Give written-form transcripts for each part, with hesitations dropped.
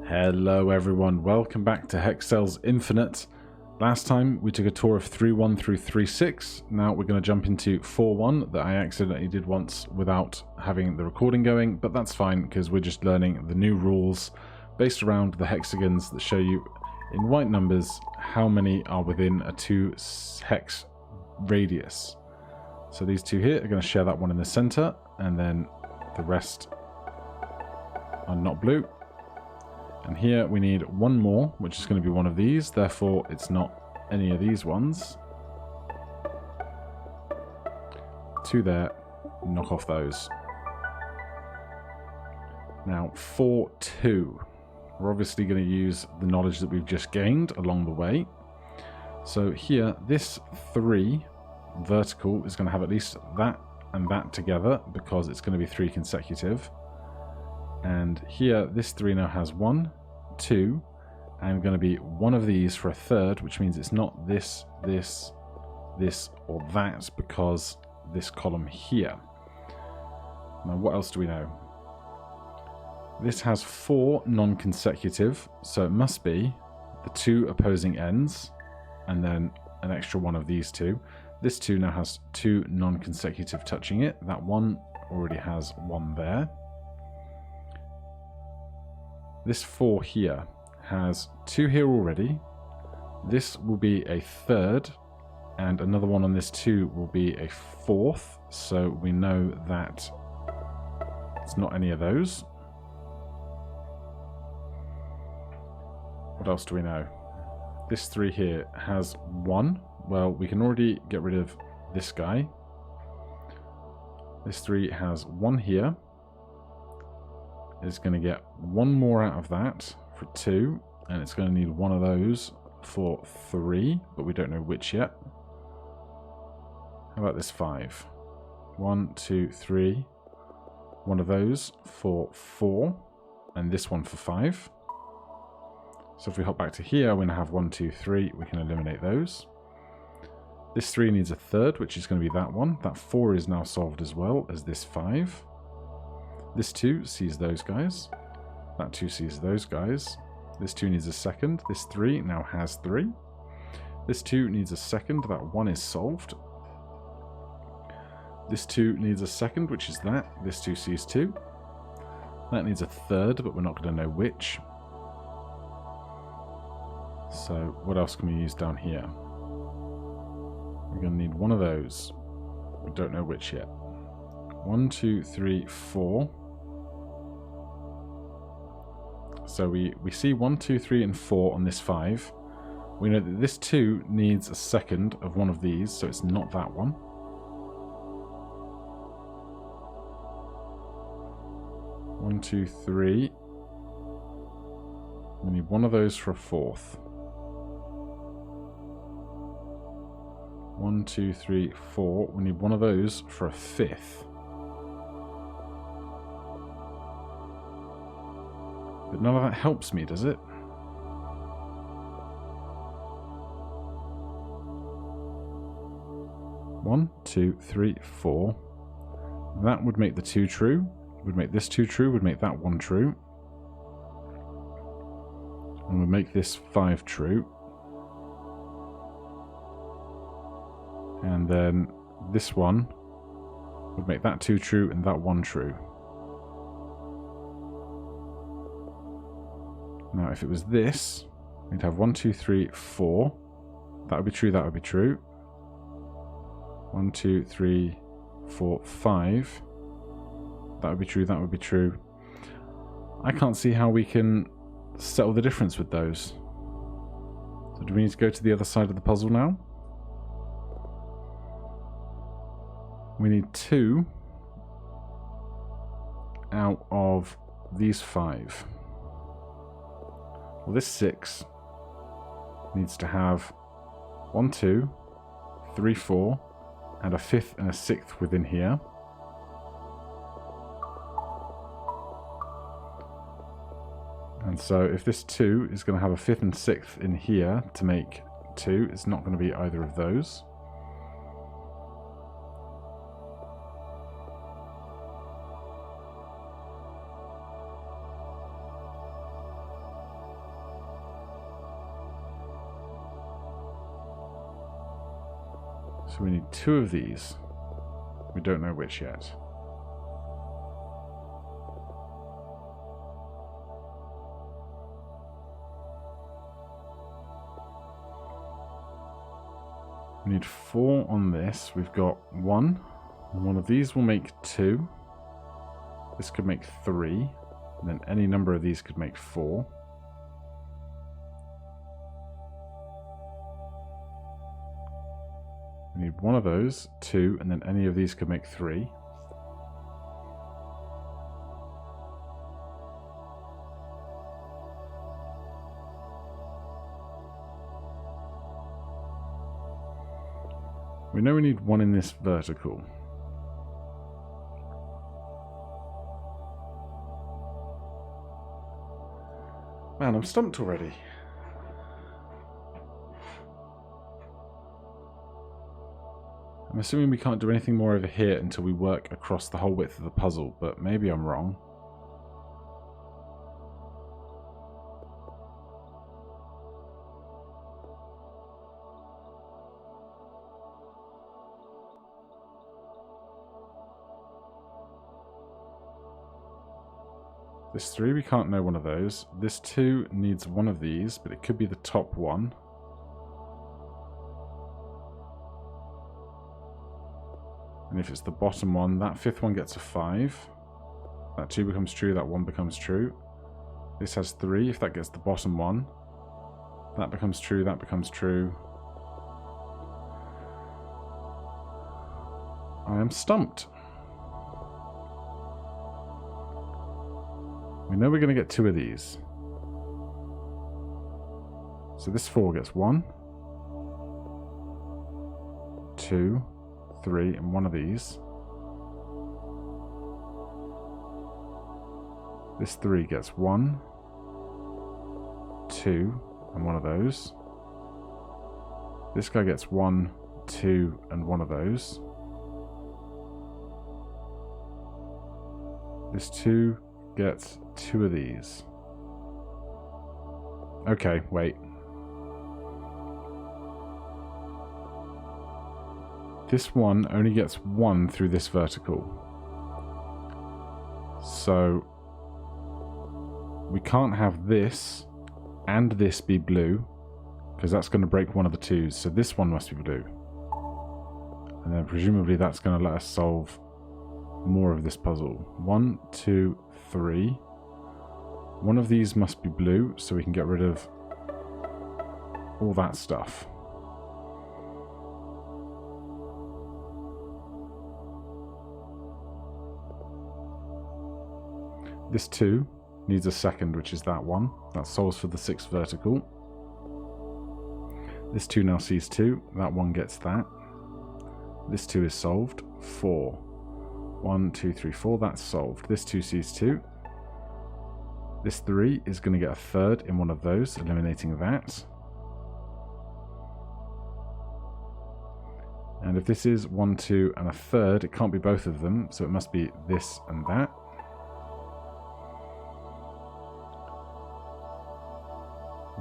Hello everyone, welcome back to Hexcells Infinite. Last time we took a tour of 3.1 through 3.6. Now we're going to jump into 4.1 that I accidentally did once without having the recording going, but that's fine because we're just learning the new rules based around the hexagons that show you in white numbers how many are within a 2 hex radius. So these two here are going to share that one in the center, and then the rest are not blue. And here we need one more, which is going to be one of these, therefore it's not any of these ones. 2 there, knock off those. Now 4.2. We're obviously going to use the knowledge that we've just gained along the way. So here, this 3 vertical is going to have at least that and that together because it's going to be 3 consecutive. And here, this 3 now has 1, 2, and going to be one of these for a third, which means it's not this, this, this, or that, because this column here. Now, what else do we know? This has 4 non-consecutive, so it must be the 2 opposing ends, and then an extra one of these 2. This 2 now has 2 non-consecutive touching it. That one already has 1 there. This 4 here has 2 here already. This will be a third, and another one on this 2 will be a 4th, so we know that it's not any of those. What else do we know? This 3 here has 1. Well, we can already get rid of this guy. This 3 has 1 here. It's going to get 1 more out of that for 2, and it's going to need 1 of those for 3, but we don't know which yet. How about this 5? 1, 2, 3. 1 of those for 4, and this one for 5. So if we hop back to here, we're going to have 1, 2, 3. We can eliminate those. This 3 needs a third, which is going to be that one. That 4 is now solved as well as this 5. This 2 sees those guys. That 2 sees those guys. This 2 needs a second. This 3 now has 3. This 2 needs a second. That 1 is solved. This 2 needs a second, which is that. This 2 sees 2. That needs a third, but we're not going to know which. So what else can we use down here? We're going to need 1 of those. We don't know which yet. 1, 2, 3, 4. So we see 1, 2, 3, and 4 on this 5. We know that this 2 needs a second of one of these, so it's not that one. 1, 2, 3. We need 1 of those for a 4th. 1, 2, 3, 4. We need 1 of those for a 5th. But none of that helps me, does it? One, 2, 3, 4. That would make the 2 true. Would make this 2 true. Would make that 1 true. And would make this 5 true. And then this one would make that 2 true and that 1 true. Now, if it was this, we'd have 1, 2, 3, 4. That would be true, that would be true. 1, 2, 3, 4, 5. That would be true, that would be true. I can't see how we can settle the difference with those. So do we need to go to the other side of the puzzle now? We need 2 out of these 5. Well, this 6 needs to have 1, 2, 3, 4, and a 5th and a 6th within here. And so if this 2 is going to have a 5th and 6th in here to make 2, it's not going to be either of those. So we need 2 of these. We don't know which yet. We need 4 on this. We've got 1. One of these will make 2. This could make 3. And then any number of these could make 4. We need 1 of those, 2, and then any of these could make 3. We know we need 1 in this vertical. Man, I'm stumped already. I'm assuming we can't do anything more over here until we work across the whole width of the puzzle, but maybe I'm wrong. This 3, we can't know one of those. This 2 needs 1 of these, but it could be the top one. And if it's the bottom one, that 5th one gets a 5. That 2 becomes true, that 1 becomes true. This has 3, if that gets the bottom one. That becomes true, that becomes true. I am stumped. We know we're going to get 2 of these. So this 4 gets 1, 2, 3, and 1 of these. This 3 gets 1, 2, and 1 of those. This guy gets 1, 2, and 1 of those. This 2 gets 2 of these. Okay, wait. This one only gets 1 through this vertical. So we can't have this and this be blue, because that's going to break one of the 2s. So this one must be blue. And then presumably that's going to let us solve more of this puzzle. 1, 2, 3. One of these must be blue, so we can get rid of all that stuff. This 2 needs a 2nd, which is that one. That solves for the 6th vertical. This 2 now sees 2. That 1 gets that. This 2 is solved. 4. 1, 2, 3, 4. That's solved. This 2 sees 2. This 3 is going to get a 3rd in one of those, eliminating that. And if this is 1, 2, and a 3rd, it can't be both of them, so it must be this and that.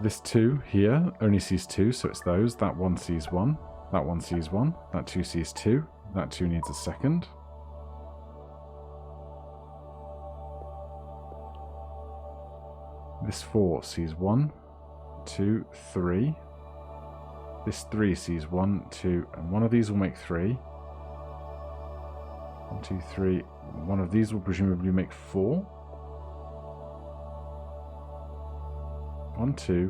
This 2 here only sees 2, so it's those. That 1 sees 1. That 1 sees 1. That 2 sees 2. That 2 needs a 2nd. This 4 sees 1, 2, 3. This 3 sees 1, 2, and one of these will make 3. 1, 2, 3. One of these will presumably make 4. 1, 2.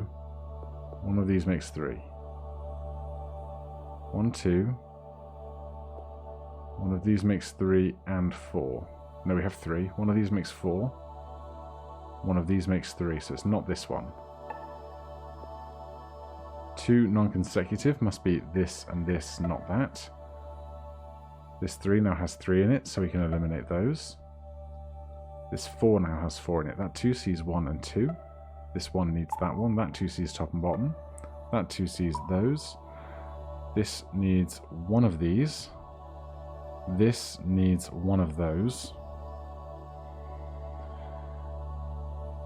One of these makes 3. 1, 2. One of these makes 3 and 4. No, we have 3. One of these makes 4. One of these makes 3, so it's not this one. 2 non-consecutive must be this and this, not that. This 3 now has 3 in it, so we can eliminate those. This 4 now has 4 in it. That 2 sees 1 and 2. This 1 needs that one. That 2 sees top and bottom. That 2 sees those. This needs one of these. This needs one of those.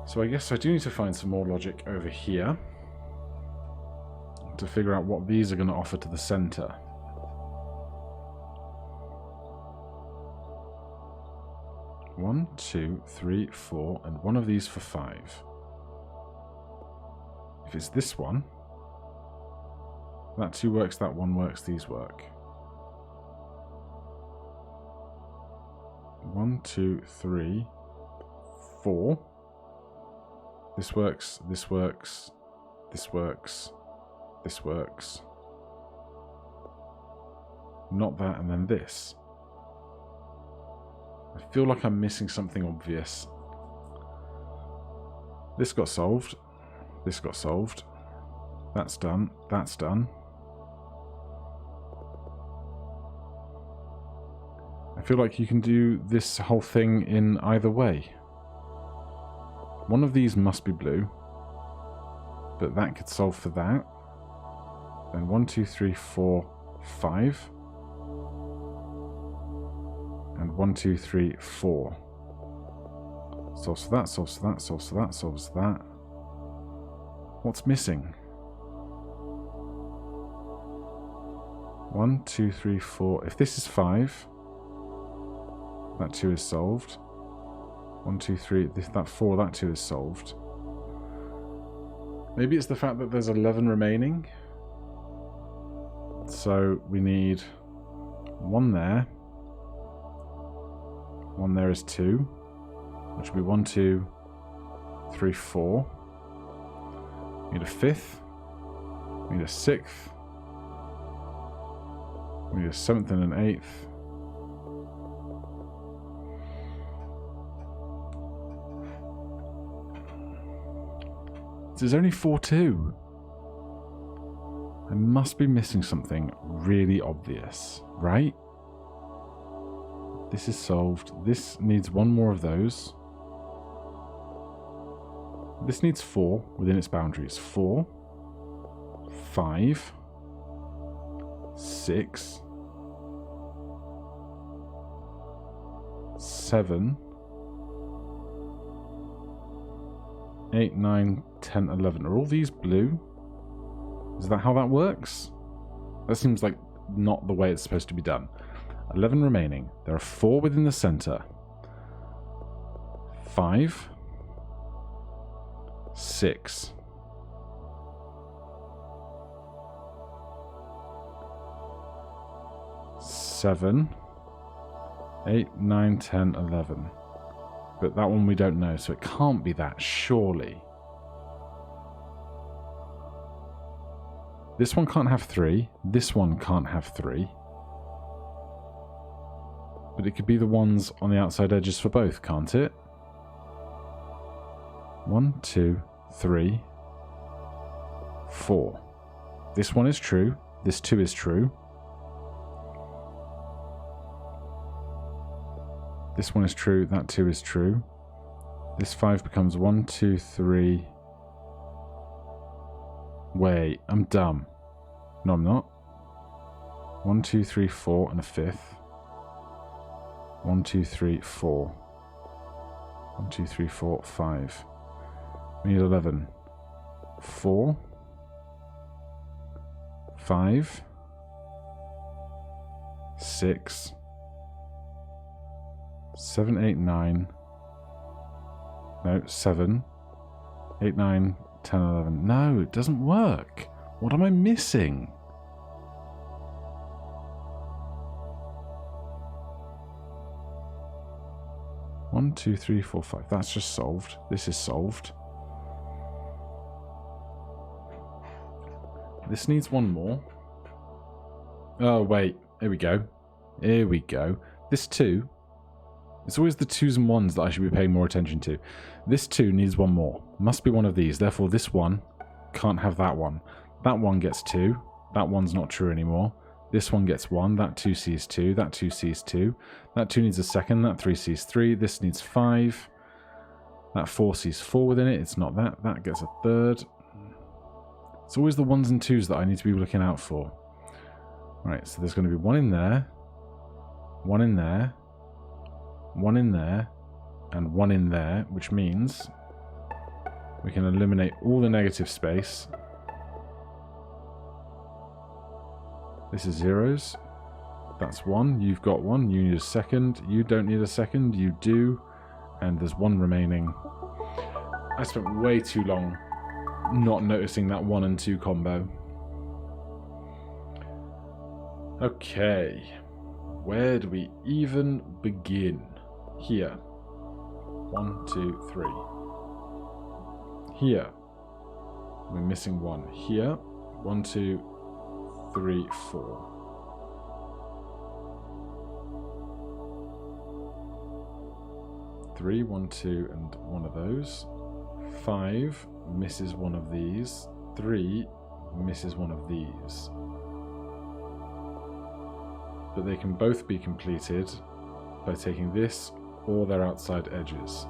So I guess I do need to find some more logic over here to figure out what these are going to offer to the center. 1, 2, 3, 4, and one of these for 5. If it's this one, that 2 works, that 1 works, these work. 1, 2, 3, 4. This works, this works, this works, this works. Not that, and then this. I feel like I'm missing something obvious. This got solved. This got solved. That's done. That's done. I feel like you can do this whole thing in either way. One of these must be blue, but that could solve for that. Then 1, 2, 3, 4, 5. And 1, 2, 3, 4. Solves for that, solves for that, solves for that, solves for that. What's missing? 1, 2, 3, 4. If this is 5, that 2 is solved. 1, 2, 3. That 4, that 2 is solved. Maybe it's the fact that there's 11 remaining. So we need 1 there. 1 there is 2, which will be 1, 2, 3, 4. We need a 5th. We need a 6th. We need a 7th and an 8th. There's only 4, 2. I must be missing something really obvious, right? This is solved. This needs 1 more of those. This needs 4 within its boundaries. 4, 5, 6, 7, 8, 9, 10, 11. Are all these blue? Is that how that works? That seems like not the way it's supposed to be done. 11 remaining. There are 4 within the center. 5, 6, 7, 8, 9, 10, 11. But that one we don't know, so it can't be that, surely. This one can't have 3. This one can't have 3. But it could be the ones on the outside edges for both, can't it? 1, 2, 3, 4. This one is true. This 2 is true. This one is true. That 2 is true. This 5 becomes 1, 2, 3. Wait, I'm dumb. No, I'm not. 1, 2, 3, 4, and a 5th. 1, 2, 3, 4. 1, 2, 3, 4, 5. We need 11. 4, 5, 6, 7, 8, 9. No, 7, 8, 9, 10, 11. No, it doesn't work. What am I missing? One, 2, 3, 4, 5. That's just solved. This is solved. This needs 1 more. Oh, wait. Here we go. Here we go. This 2. It's always the 2s and 1s that I should be paying more attention to. This 2 needs 1 more. Must be one of these. Therefore, this 1 can't have that one. That 1 gets 2. That 1's not true anymore. This 1 gets 1. That 2 sees 2. That 2 sees 2. That 2 needs a 2nd. That 3 sees 3. This needs 5. That 4 sees 4 within it. It's not that. That gets a 3rd. It's always the 1s and 2s that I need to be looking out for. Right, so there's going to be 1 in there. 1 in there. 1 in there. And 1 in there, which means we can eliminate all the negative space. This is 0s. That's 1. You've got 1. You need a 2nd. You don't need a 2nd. You do. and there's one remaining. I spent way too long not noticing that 1 and 2 combo. Okay, where do we even begin? Here. 1, 2, 3. Here. We're missing 1. Here. 1, 2, 3, 4. 3, 1, 2, and 1 of those. 5 misses one of these. 3 misses one of these. But they can both be completed by taking this or their outside edges.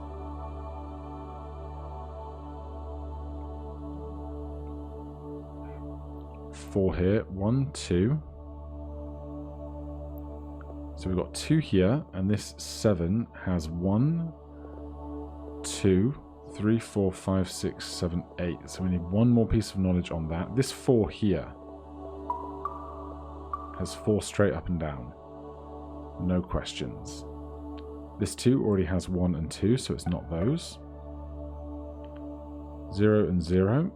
Four here. 1, 2. So we've got 2 here, and this 7 has 1, 2, 3, 4, 5, 6, 7, 8. So we need one more piece of knowledge on that. This 4 here has 4 straight up and down. No questions. This 2 already has 1 and 2, so it's not those. 0 and 0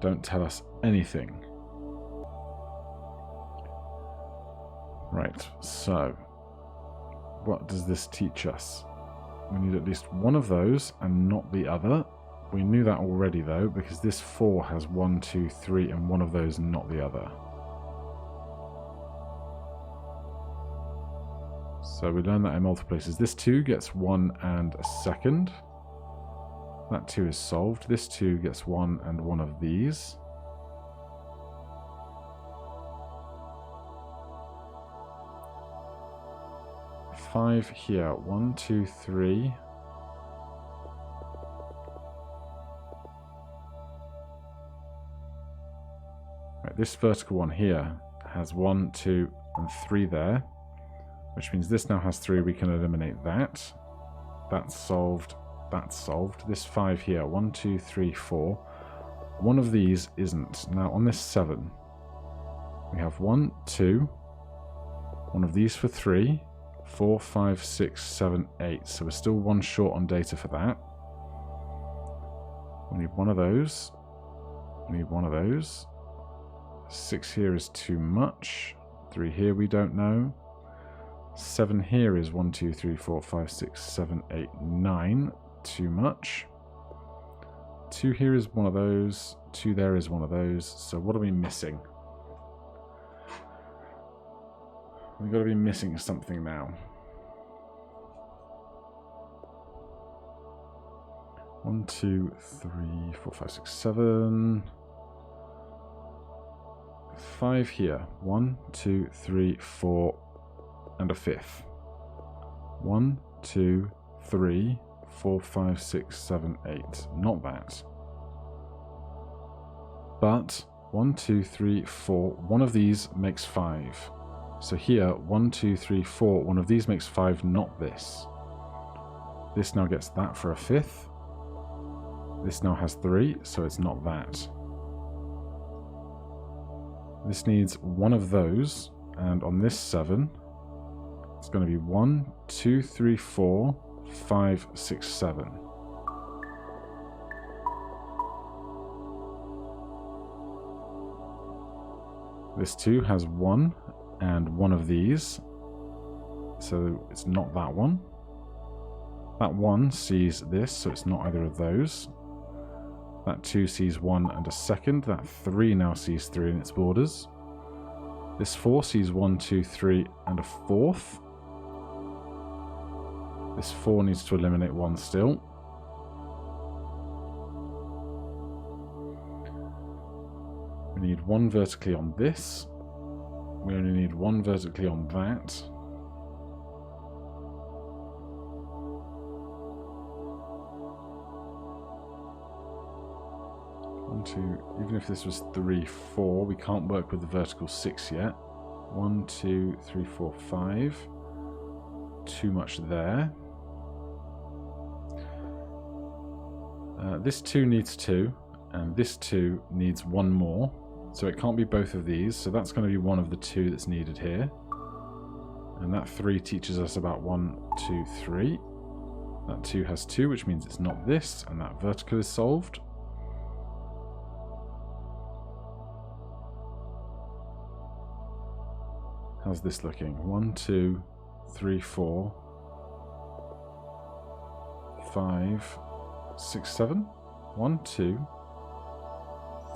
don't tell us anything. Right, so what does this teach us? We need at least one of those and not the other. We knew that already though, because this 4 has 1, 2, 3 and one of those and not the other. So we learned that in multiple places. This 2 gets 1 and a second. That 2 is solved. This 2 gets 1 and one of these. Five here. 1, 2, 3. Right, this vertical one here has 1, 2, and 3 there, which means this now has 3. We can eliminate that. That's solved. That's solved. This 5 here. 1, 2, 3, 4. One of these isn't. Now on this 7, we have 1, 2. One of these for 3. 4, 5, 6, 7, 8. So we're still 1 short on data for that. We need one of those. We need one of those. 6 here is too much. 3 here we don't know. 7 here is 1, 2, 3, 4, 5, 6, 7, 8, 9. Too much. 2 here is one of those. 2 there is one of those. So what are we missing? We've got to be missing something now. 1, 2, 3, 4, 5, 6, 7. 5 here. 1, 2, 3, 4, and a 5th. 1, 2, 3, 4, 5, 6, 7, 8. Not that. But 1, 2, 3, 4. One of these makes 5. So here, 1, 2, 3, 4. One of these makes 5, not this. This now gets that for a 5th. This now has 3, so it's not that. This needs one of those, and on this 7, it's going to be 1, 2, 3, 4, 5, 6, 7. This 2 has 1 and one of these, so it's not that one. That 1 sees this, so it's not either of those. That 2 sees 1 and a second. That 3 now sees 3 in its borders. This 4 sees 1, 2, 3 and a 4th. This 4 needs to eliminate 1 still. We need 1 vertically on this. We only need 1 vertically on that. Even if this was 3, 4, we can't work with the vertical 6 yet. 1, 2, 3, 4, 5. Too much there. This 2 needs 2, and this 2 needs 1 more. So it can't be both of these, so that's going to be one of the 2 that's needed here. And that 3 teaches us about 1, 2, 3. That 2 has 2, which means it's not this, and that vertical is solved. How's this looking? 1, 2, 3, 4, 5, 6, 7. 1, 2,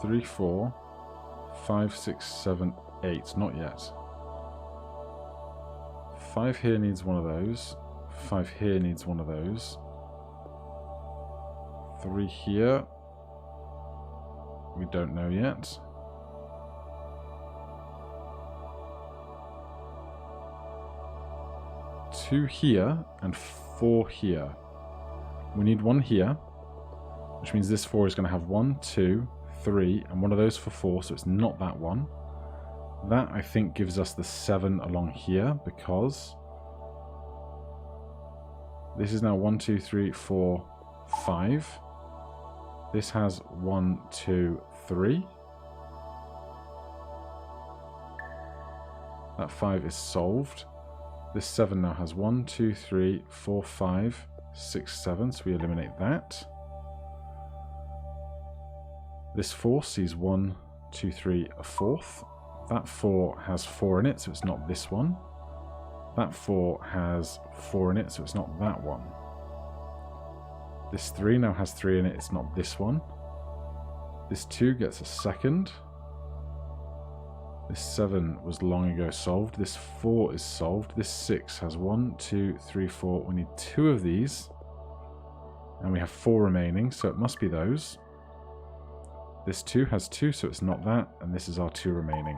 3, 4, 5, 6, 7, 8. Not yet. 5 here needs one of those. 5 here needs one of those. 3 here. We don't know yet. 2 here and 4 here. We need 1 here, which means this 4 is going to have 1, 2, 3, and one of those for 4, so it's not that one. That, I think, gives us the 7 along here, because this is now 1, 2, 3, 4, 5. This has 1, 2, 3. That 5 is solved. This 7 now has 1, 2, 3, 4, 5, 6, 7, so we eliminate that. This 4 sees 1, 2, 3, a 4th. That 4 has 4 in it, so it's not this one. That 4 has 4 in it, so it's not that one. This 3 now has 3 in it, it's not this one. This 2 gets a second. This 7 was long ago solved. This 4 is solved. This 6 has 1, 2, 3, 4. We need 2 of these. And we have 4 remaining, so it must be those. This 2 has 2, so it's not that. And this is our 2 remaining.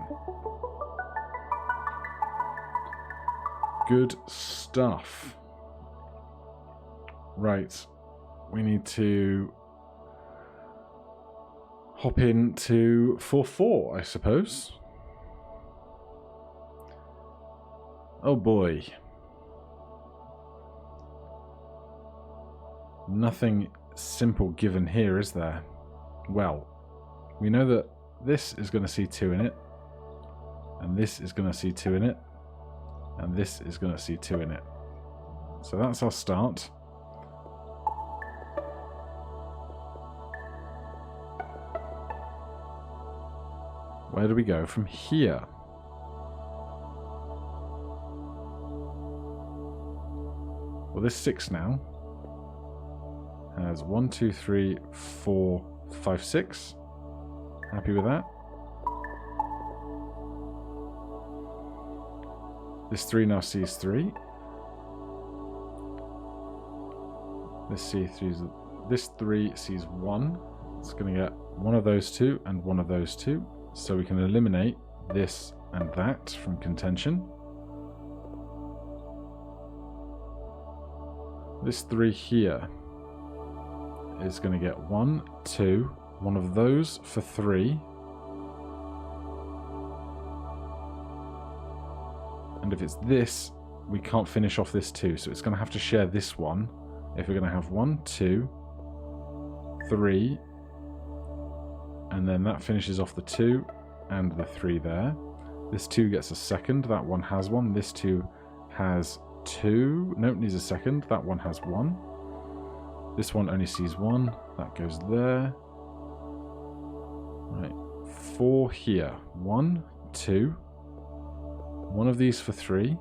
Good stuff. Right. We need to hop into 4-4, I suppose. Oh boy. Nothing simple given here, is there? Well, we know that this is going to see 2 in it, and this is going to see 2 in it, and this is going to see 2 in it. So that's our start. Where do we go from here? Well, this 6 now has 1, 2, 3, 4, 5, 6. Happy with that? This 3 now sees 3. This 3 sees 1. It's going to get one of those 2 and one of those 2. So we can eliminate this and that from contention. This 3 here is going to get 1, 2, one of those for 3. And if it's this, we can't finish off this 2. So it's going to have to share this one if we're going to have 1, 2, 3. And then that finishes off the 2 and the 3 there. This 2 gets a second. That one has 1. This 2 has 2. Nope, needs a second. That one has 1. This one only sees 1. That goes there. Right. 4 here. 1, 2. One of these for 3.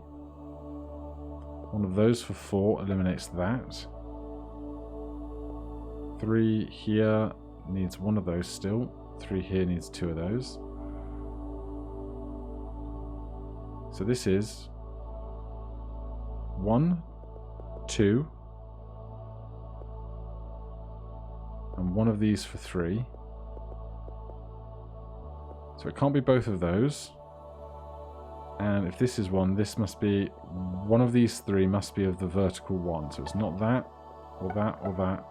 One of those for 4 eliminates that. 3 here needs one of those still. 3 here needs 2 of those. So this is 1, 2, and one of these for 3. So it can't be both of those. And if this is 1, this must be one of these 3 must be of the vertical 1. So it's not that, or that, or that,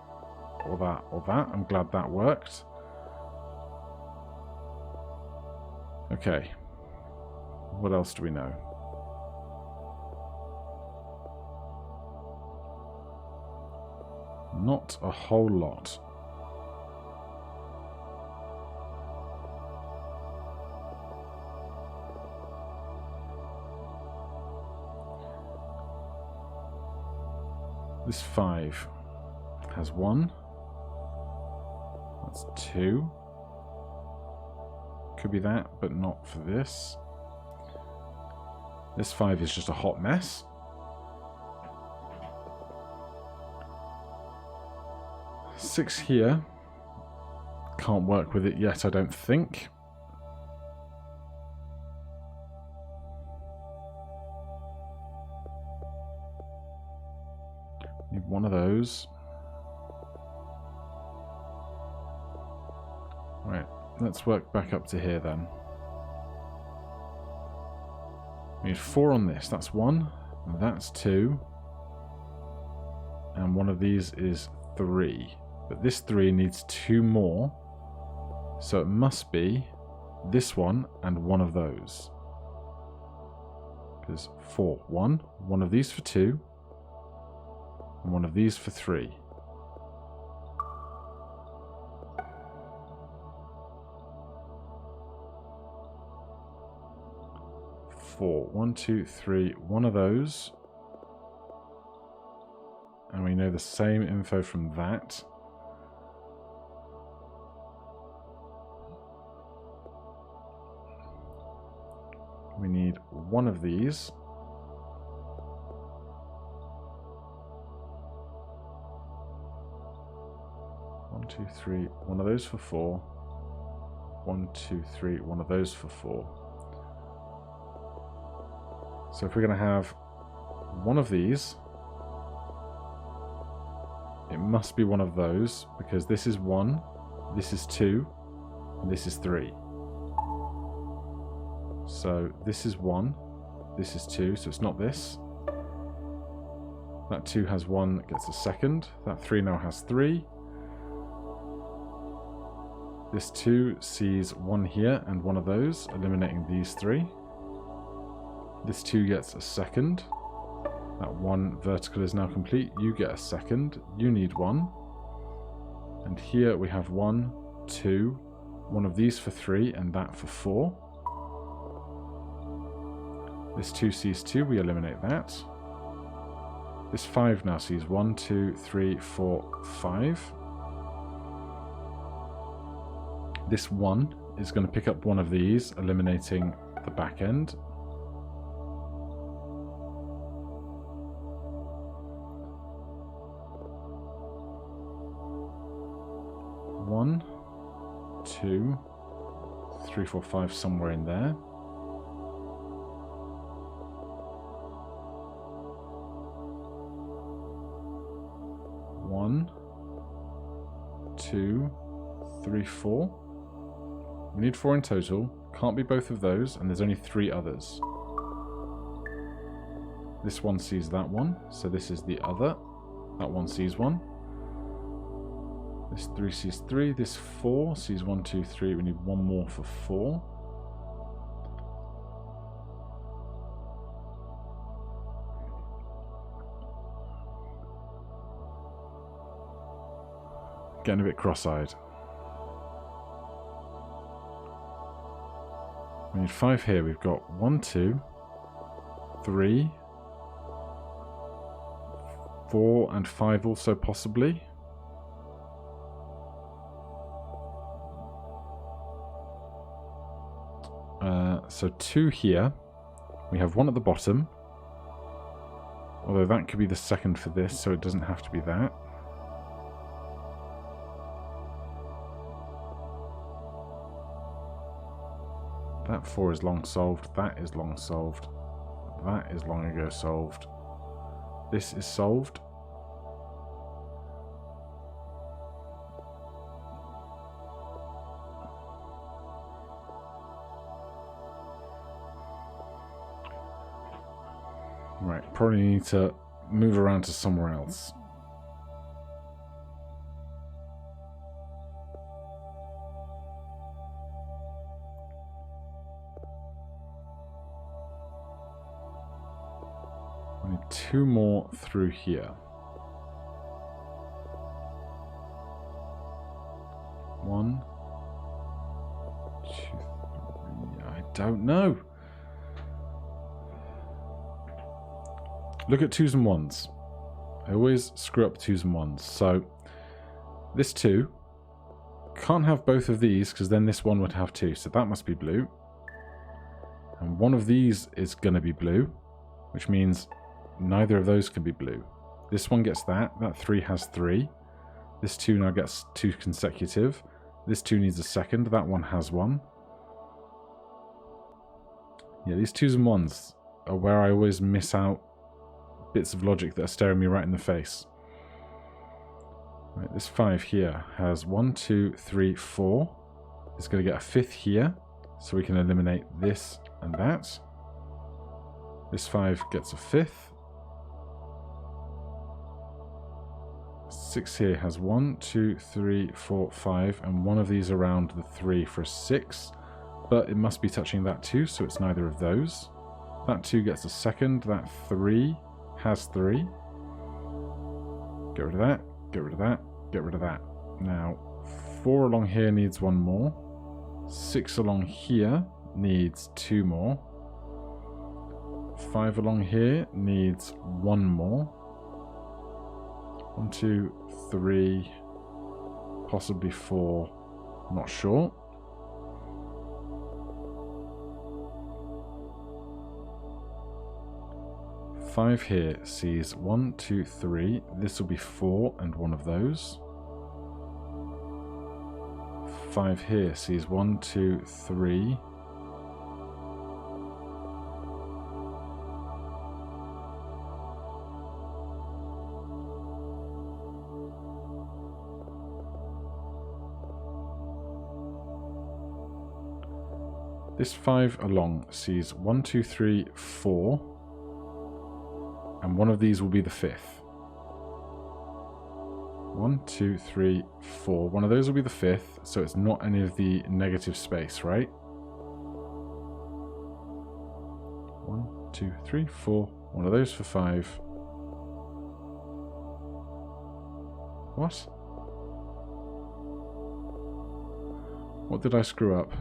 or that, or that. I'm glad that worked. Okay. What else do we know? Not a whole lot. This 5 has 1. That's 2. Could be that, but not for this. This 5 is just a hot mess. Six here. Can't work with it yet, I don't think. Need one of those. Right, let's work back up to here then. We need 4 on this. That's 1. That's 2. And one of these is 3. But this 3 needs 2 more. So it must be this one and one of those. Because 4. 1 of these for 2. And one of these for 3. Four. 1, 2, 3. One of those. And we know the same info from that. We need one of these. One, 2, 3. One of those for 4. 1, 2, 3. One of those for 4. So if we're going to have one of these, it must be one of those, because this is 1, this is 2, and this is 3. So this is 1, this is 2, so it's not this. That 2 has 1, gets a second. That 3 now has 3. This 2 sees 1 here and one of those, eliminating these 3. This 2 gets a second. That 1 vertical is now complete. You get a second. You need 1. And here we have 1, 2, one of these for 3 and that for 4. This 2 sees 2, we eliminate that. This 5 now sees 1, 2, 3, 4, 5. This 1 is going to pick up one of these, eliminating the back end. One, 2, 3, 4, 5, somewhere in there. One, 2, 3, 4. We need 4 in total. Can't be both of those, and there's only 3 others. This one sees that one, so this is the other. That one sees 1. This 3 sees 3. This 4 sees 1, 2, 3. We need 1 more for 4. Getting a bit cross-eyed. We need 5 here. We've got 1, 2, 3, 4, and 5 also possibly. So 2 here. We have 1 at the bottom. Although that could be the second for this, so it doesn't have to be that. That 4 is long solved. That is long solved. That is long ago solved. This is solved. Right, probably need to move around to somewhere else. I need 2 more through here. 1, 2, 3. I don't know. Look at 2s and 1s. I always screw up 2s and 1s. So this 2 can't have both of these because then this one would have 2. So that must be blue. And one of these is going to be blue, which means neither of those can be blue. This one gets that. That 3 has 3. This 2 now gets 2 consecutive. This 2 needs a second. That one has 1. Yeah, these 2s and 1s are where I always miss out bits of logic that are staring me right in the face. Right, this 5 here has 1, 2, 3, 4. It's going to get a 5th here, so we can eliminate this and that. This 5 gets a 5th. 6 here has 1, 2, 3, 4, 5, and one of these around the 3 for a 6. But it must be touching that 2, so it's neither of those. That 2 gets a second. That 3 has 3. Get rid of that. Get rid of that. Get rid of that. Now, 4 along here needs 1 more. 6 along here needs 2 more. 5 along here needs 1 more. 1, 2, 3, possibly 4. Not sure. Five here sees 1, 2, 3. This will be 4 and one of those. 5 here sees 1, 2, 3. This 5 along sees 1, 2, 3, 4. And one of these will be the 5th. 1, 2, 3, 4. One of those will be the 5th, so it's not any of the negative space, right? 1, 2, 3, 4. One of those for 5. What? What did I screw up?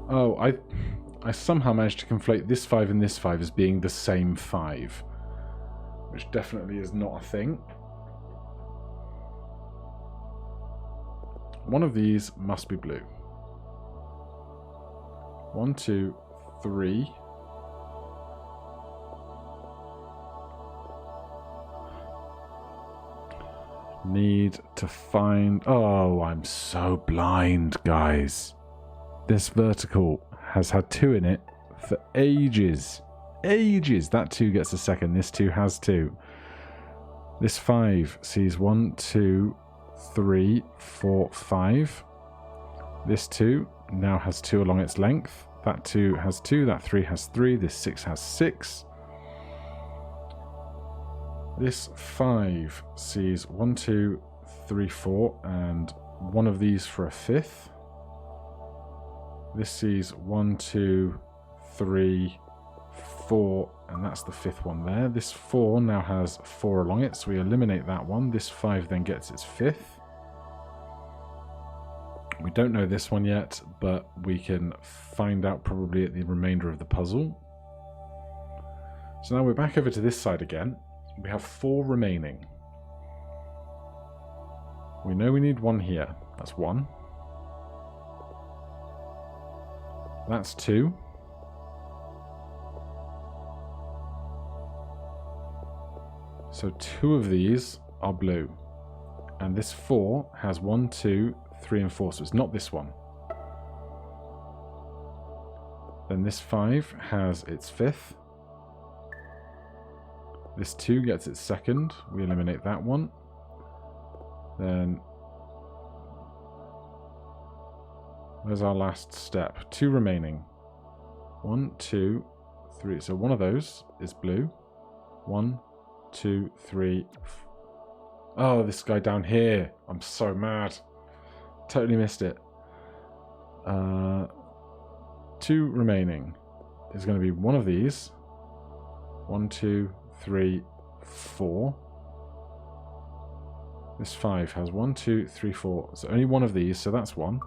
Oh, I somehow managed to conflate this 5 and this 5 as being the same 5. Which definitely is not a thing. One of these must be blue. 1, 2, 3. Need to find... Oh, I'm so blind, guys. This vertical has had 2 in it for ages. Ages. That 2 gets a second. This 2 has 2. This 5 sees 1, 2, 3, 4, 5. This 2 now has 2 along its length. That 2 has 2. That 3 has 3. This 6 has 6. This 5 sees 1, 2, 3, 4, and one of these for a 5th. This sees 1, 2, 3, 4, and that's the 5th one there. This 4 now has 4 along it, so we eliminate that one. This 5 then gets its 5th. We don't know this one yet, but we can find out probably at the remainder of the puzzle. So now we're back over to this side again. We have 4 remaining. We know we need 1 here. That's 1. That's 2. So 2 of these are blue. And this 4 has 1, 2, 3, and 4. So it's not this one. Then this 5 has its 5th. This 2 gets its 2nd. We eliminate that one. Then where's our last step? 2 remaining. 1, 2, 3. So one of those is blue. 1, 2, 3. Oh, this guy down here. I'm so mad. Totally missed it. 2 remaining is going to be one of these. 1, 2, 3, 4. This 5 has 1, 2, 3, 4. So only one of these, so that's 1.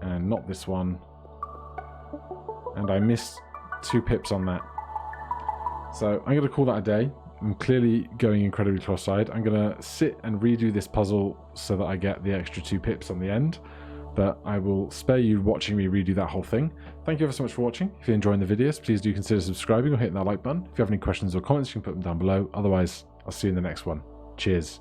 And not this one. And I missed 2 pips on that. So I'm going to call that a day. I'm clearly going incredibly cross-eyed. I'm going to sit and redo this puzzle so that I get the extra 2 pips on the end. But I will spare you watching me redo that whole thing. Thank you ever so much for watching. If you're enjoying the videos, please do consider subscribing or hitting that like button. If you have any questions or comments, you can put them down below. Otherwise, I'll see you in the next one. Cheers.